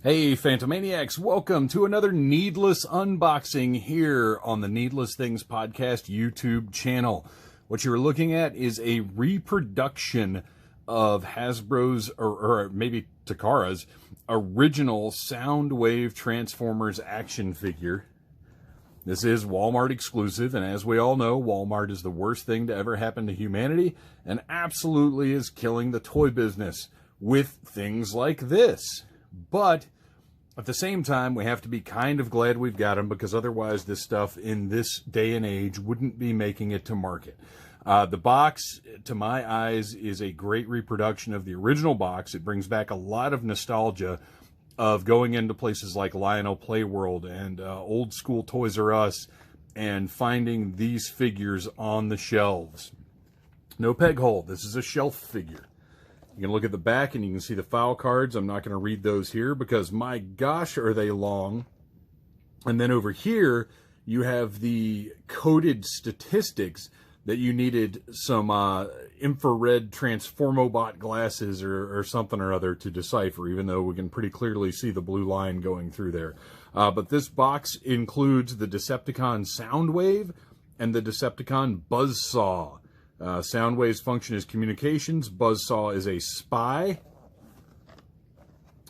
Hey Phantomaniacs, welcome to another needless unboxing here on the Needless Things Podcast YouTube channel. What you're looking at is a reproduction of Hasbro's, or maybe Takara's, original Soundwave Transformers action figure. This is Walmart exclusive, and as we all know, Walmart is the worst thing to ever happen to humanity and absolutely is killing the toy business with things like this. But at the same time, we have to be kind of glad we've got them, because otherwise this stuff in this day and age wouldn't be making it to market. The box, to my eyes, is a great reproduction of the original box. It brings back a lot of nostalgia of going into places like Lionel Playworld and old school Toys R Us and finding these figures on the shelves. No peg hole. This is a shelf figure. You can look at the back and you can see the file cards. I'm not going to read those here because my gosh are they long. And then over here you have the coded statistics that you needed some infrared Transformobot glasses or something or other to decipher, even though we can pretty clearly see the blue line going through there. But this box includes the Decepticon Soundwave and the Decepticon Buzzsaw. Soundwave's function is communications. Buzzsaw is a spy.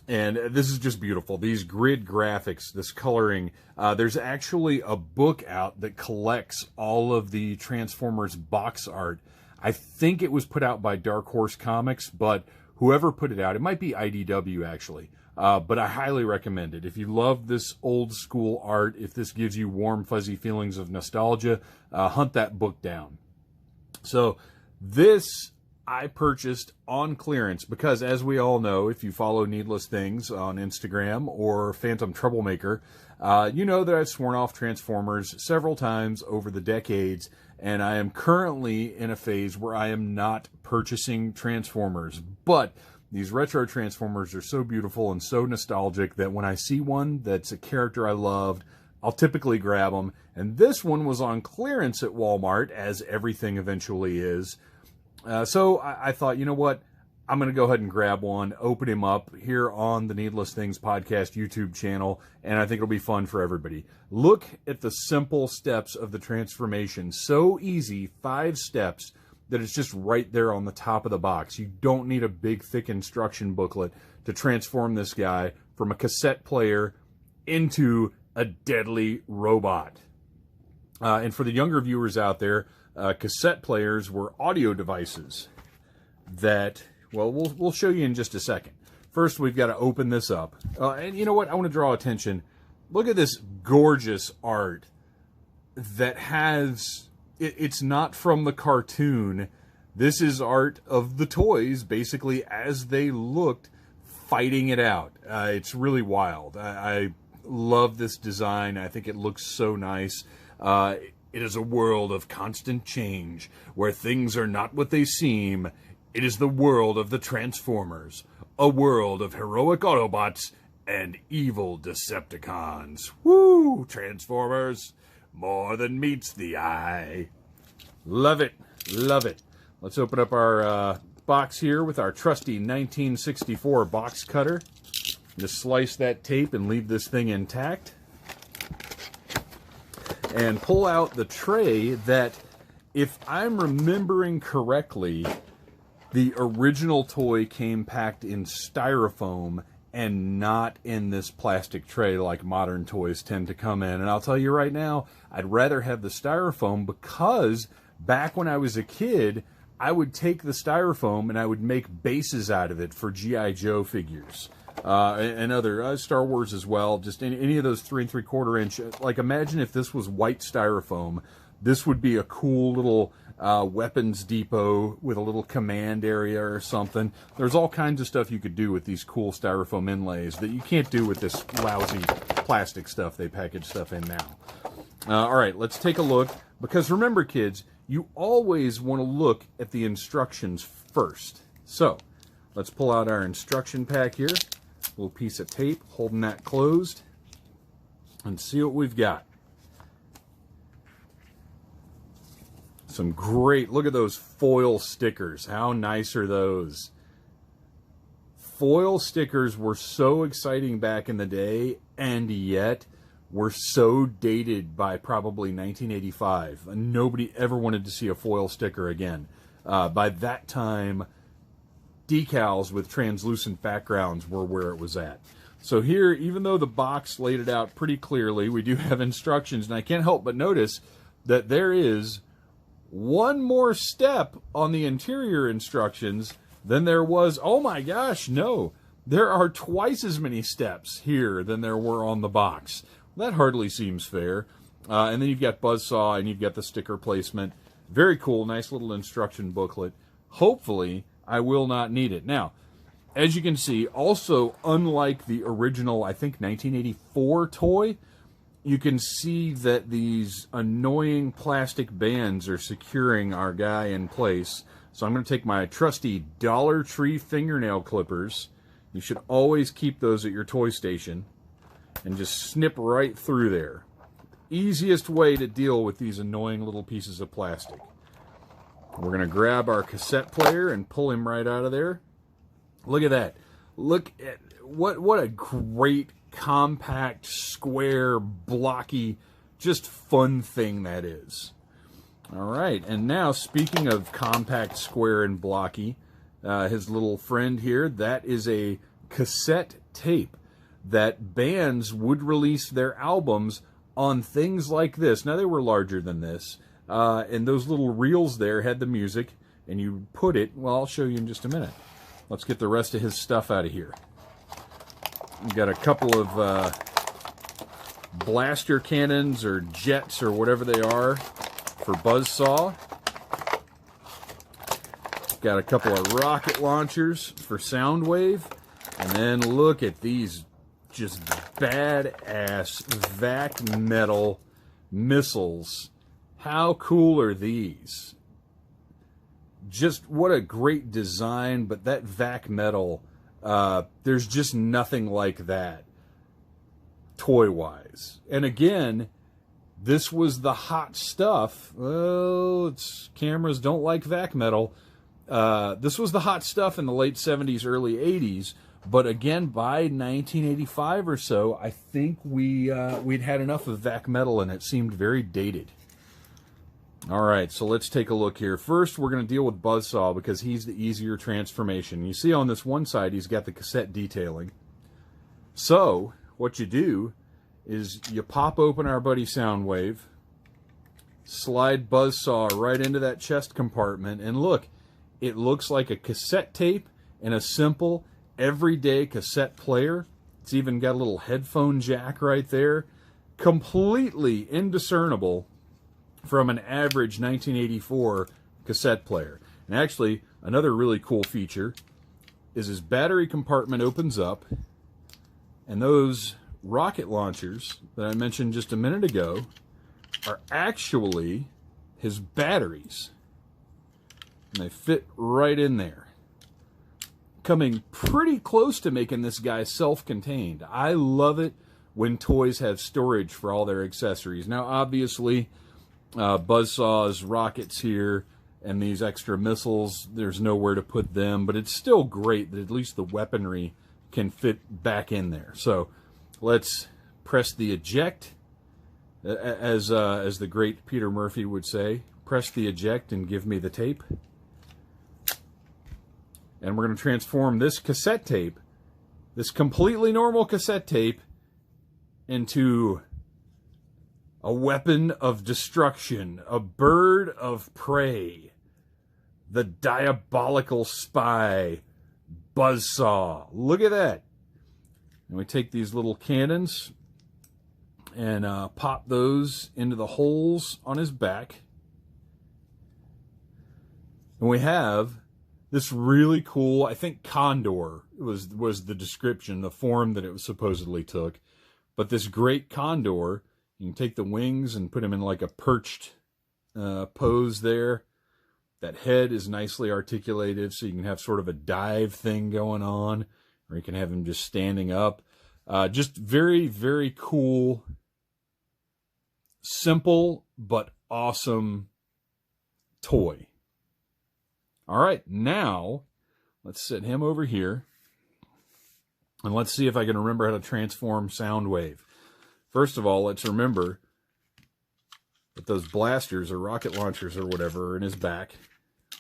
And this is just beautiful. These grid graphics, this coloring. There's actually a book out that collects all of the Transformers box art. I think it was put out by Dark Horse Comics, but whoever put it out, it might be IDW actually. But I highly recommend it. If you love this old school art, if this gives you warm, fuzzy feelings of nostalgia, hunt that book down. So this I purchased on clearance because, as we all know, if you follow Needless Things on Instagram or Phantom Troublemaker, you know that I've sworn off Transformers several times over the decades, and I am currently in a phase where I am not purchasing Transformers. But these retro Transformers are so beautiful and so nostalgic that when I see one that's a character I loved, I'll typically grab them, and this one was on clearance at Walmart, as everything eventually is. So I thought, you know what, I'm going to go ahead and grab one, open him up here on the Needless Things Podcast YouTube channel, and I think it'll be fun for everybody. Look at the simple steps of the transformation. So easy, 5 steps, that it's just right there on the top of the box. You don't need a big, thick instruction booklet to transform this guy from a cassette player into a deadly robot. And for the younger viewers out there, cassette players were audio devices that, well, we'll show you in just a second. First, we've got to open this up. And you know what? I want to draw attention. Look at this gorgeous art that has... It's not from the cartoon. This is art of the toys, basically, as they looked, fighting it out. It's really wild. I love this design. I think it looks so nice. It is a world of constant change, where things are not what they seem. It is the world of the Transformers, a world of heroic Autobots and evil Decepticons. Woo! Transformers, more than meets the eye. Love it. Love it. Let's open up our box here with our trusty 1964 box cutter. Just slice that tape and leave this thing intact. And pull out the tray that, if I'm remembering correctly, the original toy came packed in styrofoam and not in this plastic tray like modern toys tend to come in. And I'll tell you right now, I'd rather have the styrofoam, because back when I was a kid, I would take the styrofoam and I would make bases out of it for G.I. Joe figures. And other Star Wars as well, just any of those 3 3/4 inch. Like, imagine if this was white styrofoam. This would be a cool little weapons depot with a little command area or something. There's all kinds of stuff you could do with these cool styrofoam inlays that you can't do with this lousy plastic stuff they package stuff in now. All right, let's take a look, because remember, kids, you always want to look at the instructions first. So let's pull out our instruction pack here. Little piece of tape holding that closed, and see what we've got. Some great, look at those foil stickers. How nice are those? foil stickers were so exciting back in the day, and yet were so dated by probably 1985. Nobody ever wanted to see a foil sticker again. By that time, decals with translucent backgrounds were where it was at. So here, even though the box laid it out pretty clearly, we do have instructions, and I can't help but notice that there is one more step on the interior instructions than there was. Oh my gosh, no. There are twice as many steps here than there were on the box. That hardly seems fair. And then you've got Buzzsaw, and you've got the sticker placement. Very cool, nice little instruction booklet. Hopefully, I will not need it. Now, as you can see, also unlike the original, I think, 1984 toy, you can see that these annoying plastic bands are securing our guy in place. So I'm going to take my trusty Dollar Tree fingernail clippers. You should always keep those at your toy station. And just snip right through there. Easiest way to deal with these annoying little pieces of plastic. We're going to grab our cassette player and pull him right out of there. Look at that. Look at what a great, compact, square, blocky, just fun thing that is. All right, and now speaking of compact, square, and blocky, his little friend here, that is a cassette tape that bands would release their albums on things like this. Now, they were larger than this, and those little reels there had the music, and you put it, well, I'll show you in just a minute. Let's get the rest of his stuff out of here. We've got a couple of blaster cannons or jets or whatever they are for Buzzsaw. Got a couple of rocket launchers for Soundwave. And then look at these just badass vac metal missiles. How cool are these? Just what a great design, but that vac metal, there's just nothing like that toy-wise. And again, this was the hot stuff. Well, cameras don't like vac metal. This was the hot stuff in the late 70s, early 80s. But again, by 1985 or so, I think we'd had enough of vac metal, and it seemed very dated. All right, so let's take a look here. First, we're going to deal with Buzzsaw because he's the easier transformation. You see on this one side, he's got the cassette detailing. So what you do is you pop open our buddy Soundwave, slide Buzzsaw right into that chest compartment, and look, it looks like a cassette tape and a simple, everyday cassette player. It's even got a little headphone jack right there. Completely indiscernible from an average 1984 cassette player. And actually, another really cool feature is his battery compartment opens up, and those rocket launchers that I mentioned just a minute ago are actually his batteries. And they fit right in there. Coming pretty close to making this guy self-contained. I love it when toys have storage for all their accessories. Now, obviously, Buzzsaw's rockets here and these extra missiles, there's nowhere to put them, but it's still great that at least the weaponry can fit back in there. So let's press the eject, as the great Peter Murphy would say. Press the eject and give me the tape. And we're going to transform this cassette tape, this completely normal cassette tape, into a weapon of destruction, a bird of prey, the diabolical spy, Buzzsaw. Look at that. And we take these little cannons and pop those into the holes on his back. And we have this really cool, I think condor was the description, the form that it supposedly took. But this great condor, you can take the wings and put him in like a perched pose there. That head is nicely articulated, so you can have sort of a dive thing going on, or you can have him just standing up. Just very, very cool, simple, but awesome toy. All right, now let's set him over here. And let's see if I can remember how to transform Soundwave. First of all, let's remember that those blasters or rocket launchers or whatever are in his back.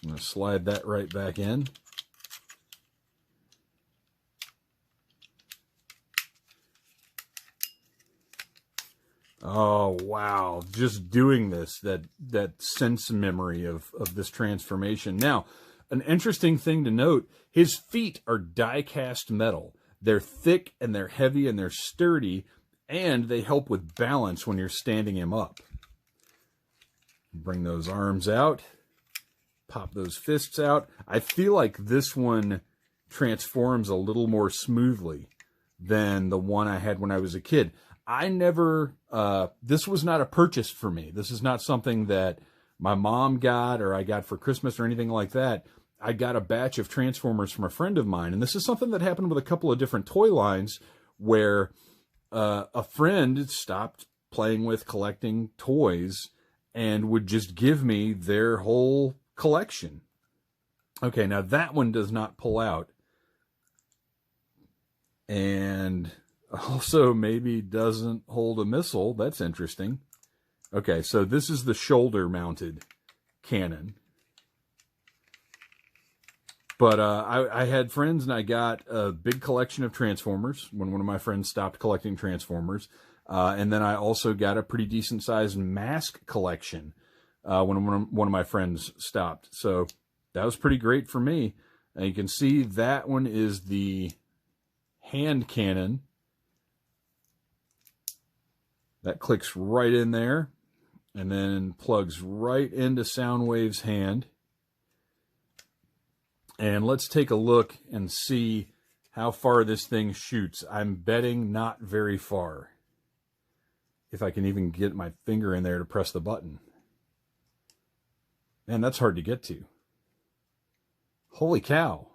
I'm going to slide that right back in. Oh, wow. Just doing this, that sense memory of this transformation. Now, an interesting thing to note, his feet are die-cast metal. They're thick and they're heavy and they're sturdy, and they help with balance when you're standing him up. Bring those arms out. Pop those fists out. I feel like this one transforms a little more smoothly than the one I had when I was a kid. I never, this was not a purchase for me. This is not something that my mom got or I got for Christmas or anything like that. I got a batch of Transformers from a friend of mine. And this is something that happened with a couple of different toy lines where a friend stopped playing with collecting toys and would just give me their whole collection. Okay, now that one does not pull out. And also maybe doesn't hold a missile. That's interesting. Okay, so this is the shoulder-mounted cannon. But I had friends, and I got a big collection of Transformers when one of my friends stopped collecting Transformers. And then I also got a pretty decent-sized mask collection when one of my friends stopped. So that was pretty great for me. And you can see that one is the hand cannon. That clicks right in there and then plugs right into Soundwave's hand. And let's take a look and see how far this thing shoots. I'm betting not very far. If I can even get my finger in there to press the button. Man, that's hard to get to. Holy cow.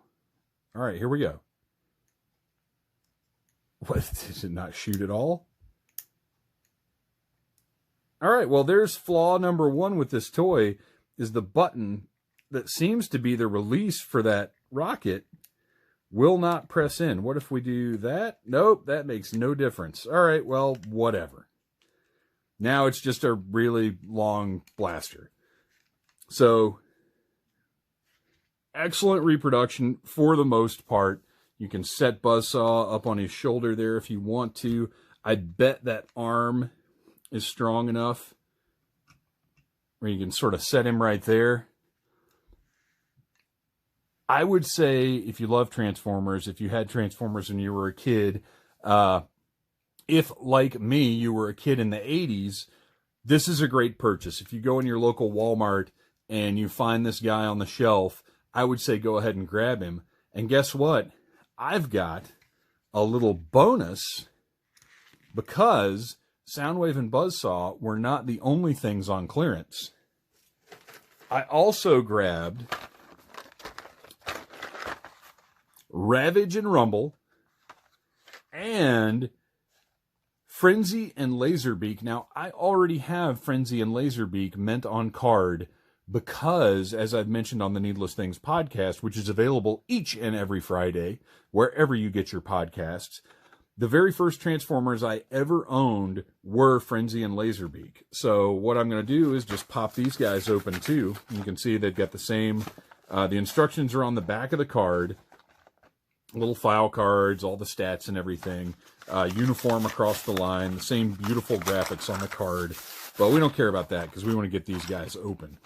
All right, here we go. What, did it not shoot at all? All right, well, there's flaw number one with this toy, is the button that seems to be the release for that rocket will not press in. What if we do that? Nope, that makes no difference. All right, well, whatever. Now it's just a really long blaster. So, excellent reproduction for the most part. You can set Buzzsaw up on his shoulder there if you want to. I bet that arm is strong enough where you can sort of set him right there. I would say if you love Transformers, if you had Transformers when you were a kid, if, like me, you were a kid in the 80s, this is a great purchase. If you go in your local Walmart and you find this guy on the shelf, I would say go ahead and grab him. And guess what? I've got a little bonus because Soundwave and Buzzsaw were not the only things on clearance. I also grabbed Ravage and Rumble and Frenzy and Laserbeak. Now, I already have Frenzy and Laserbeak meant on card because, as I've mentioned on the Needless Things podcast, which is available each and every Friday, wherever you get your podcasts, the very first Transformers I ever owned were Frenzy and Laserbeak. So what I'm going to do is just pop these guys open too. You can see they've got the same, the instructions are on the back of the card, little file cards, all the stats and everything, uniform across the line, the same beautiful graphics on the card. But we don't care about that because we want to get these guys open.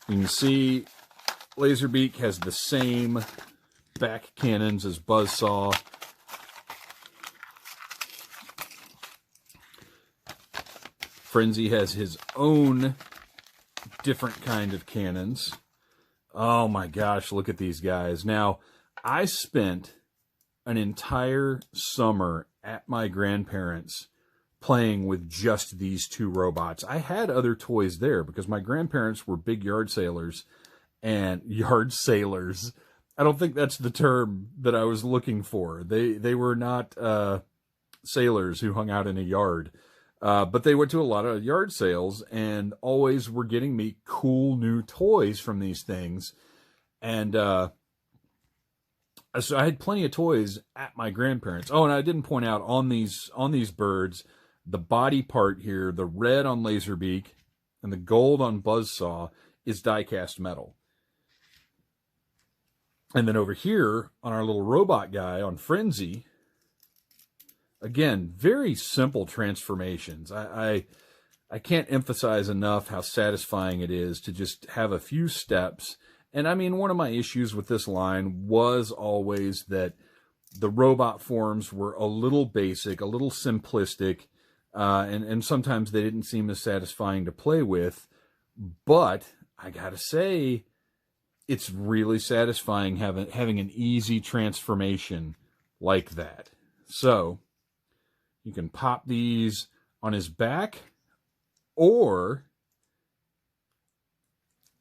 You can see Laserbeak has the same back cannons as Buzzsaw. Frenzy has his own different kind of cannons. Oh my gosh, look at these guys. Now, I spent an entire summer at my grandparents' playing with just these two robots. I had other toys there because my grandparents were big yard sailors. And yard sailors, I don't think that's the term that I was looking for. They were not sailors who hung out in a yard. But they went to a lot of yard sales and always were getting me cool new toys from these things. And I So I had plenty of toys at my grandparents'. Oh, and I didn't point out on these birds, the body part here, the red on Laserbeak and the gold on Buzzsaw is die-cast metal. And then over here on our little robot guy on Frenzy, again, very simple transformations. I can't emphasize enough how satisfying it is to just have a few steps. And I mean, one of my issues with this line was always that the robot forms were a little basic, a little simplistic, and sometimes they didn't seem as satisfying to play with. But I gotta say, it's really satisfying having an easy transformation like that. So you can pop these on his back or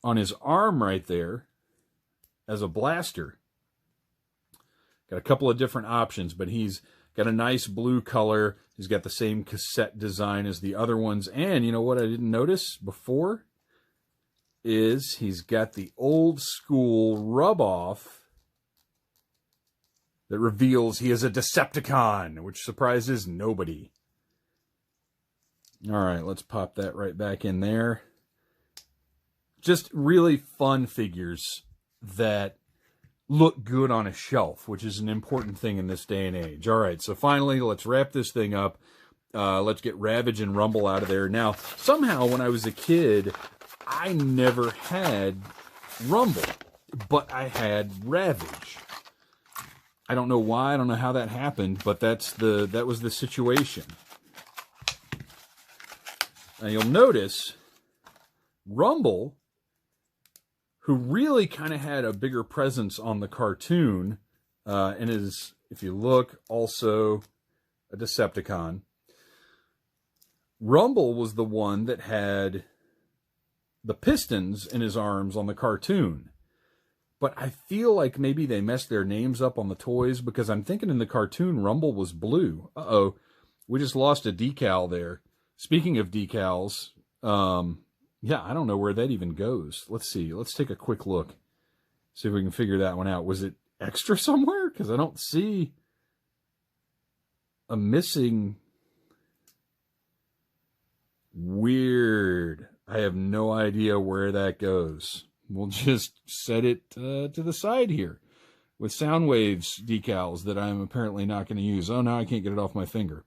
on his arm right there as a blaster. Got a couple of different options, but he's got a nice blue color. He's got the same cassette design as the other ones. And you know what I didn't notice before is he's got the old school rub off that reveals he is a Decepticon, which surprises nobody. All right, let's pop that right back in there. Just really fun figures that look good on a shelf, which is an important thing in this day and age. All right, so finally, let's wrap this thing up. Let's get Ravage and Rumble out of there. Now, somehow when I was a kid, I never had Rumble, but I had Ravage. I don't know why, I don't know how that happened, but that was the situation. Now you'll notice Rumble, who really kind of had a bigger presence on the cartoon, and is, if you look, also a Decepticon. Rumble was the one that had the pistons in his arms on the cartoon. But I feel like maybe they messed their names up on the toys, because I'm thinking in the cartoon Rumble was blue. Uh-oh, we just lost a decal there. Speaking of decals, yeah, I don't know where that even goes. Let's see. Let's take a quick look. See if we can figure that one out. Was it extra somewhere? Because I don't see a missing... Weird. I have no idea where that goes. We'll just set it to the side here with Soundwave's decals that I'm apparently not going to use. Oh, now I can't get it off my finger.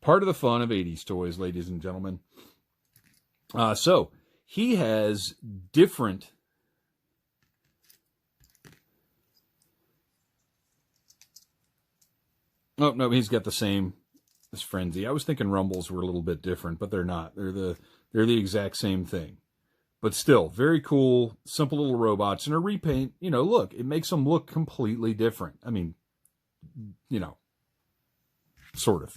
Part of the fun of 80s toys, ladies and gentlemen. So, he has different... Oh, no, he's got the same as Frenzy. I was thinking Rumbles were a little bit different, but they're not. They're the exact same thing. But still, very cool, simple little robots. And a repaint, you know, look, it makes them look completely different. I mean, you know, sort of.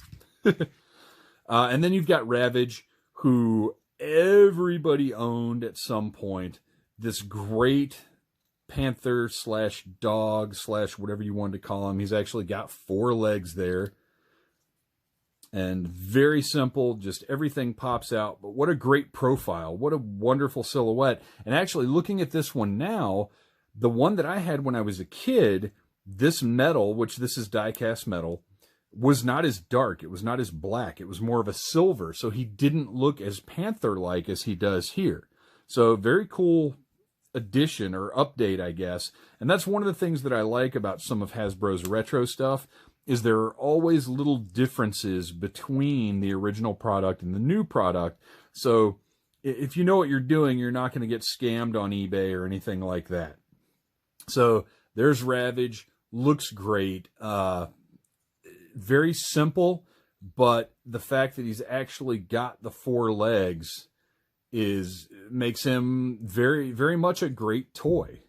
And then you've got Ravage, who everybody owned at some point. This great panther slash dog slash whatever you wanted to call him. He's actually got 4 legs there. And very simple, just everything pops out. But what a great profile. What a wonderful silhouette. And actually, looking at this one now, the one that I had when I was a kid, this metal, which this is die-cast metal, was not as dark. It was not as black. It was more of a silver. So he didn't look as panther-like as he does here. So very cool addition or update, I guess. And that's one of the things that I like about some of Hasbro's retro stuff, is there are always little differences between the original product and the new product. So if you know what you're doing, you're not going to get scammed on eBay or anything like that. So there's Ravage. Looks great. Very simple, but the fact that he's actually got the 4 legs makes him very, very much a great toy.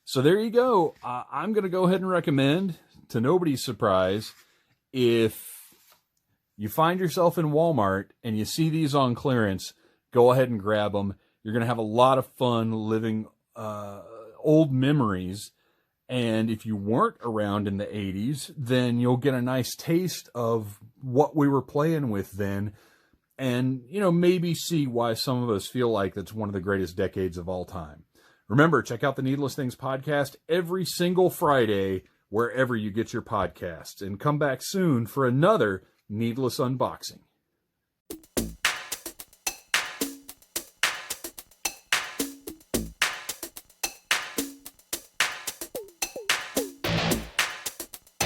So there you go. I'm going to go ahead and recommend, to nobody's surprise, if you find yourself in Walmart and you see these on clearance, go ahead and grab them. You're going to have a lot of fun living old memories. And if you weren't around in the 80s, then you'll get a nice taste of what we were playing with then. And, you know, maybe see why some of us feel like that's one of the greatest decades of all time. Remember, check out the Needless Things podcast every single Friday, wherever you get your podcasts. And come back soon for another Needless Unboxing.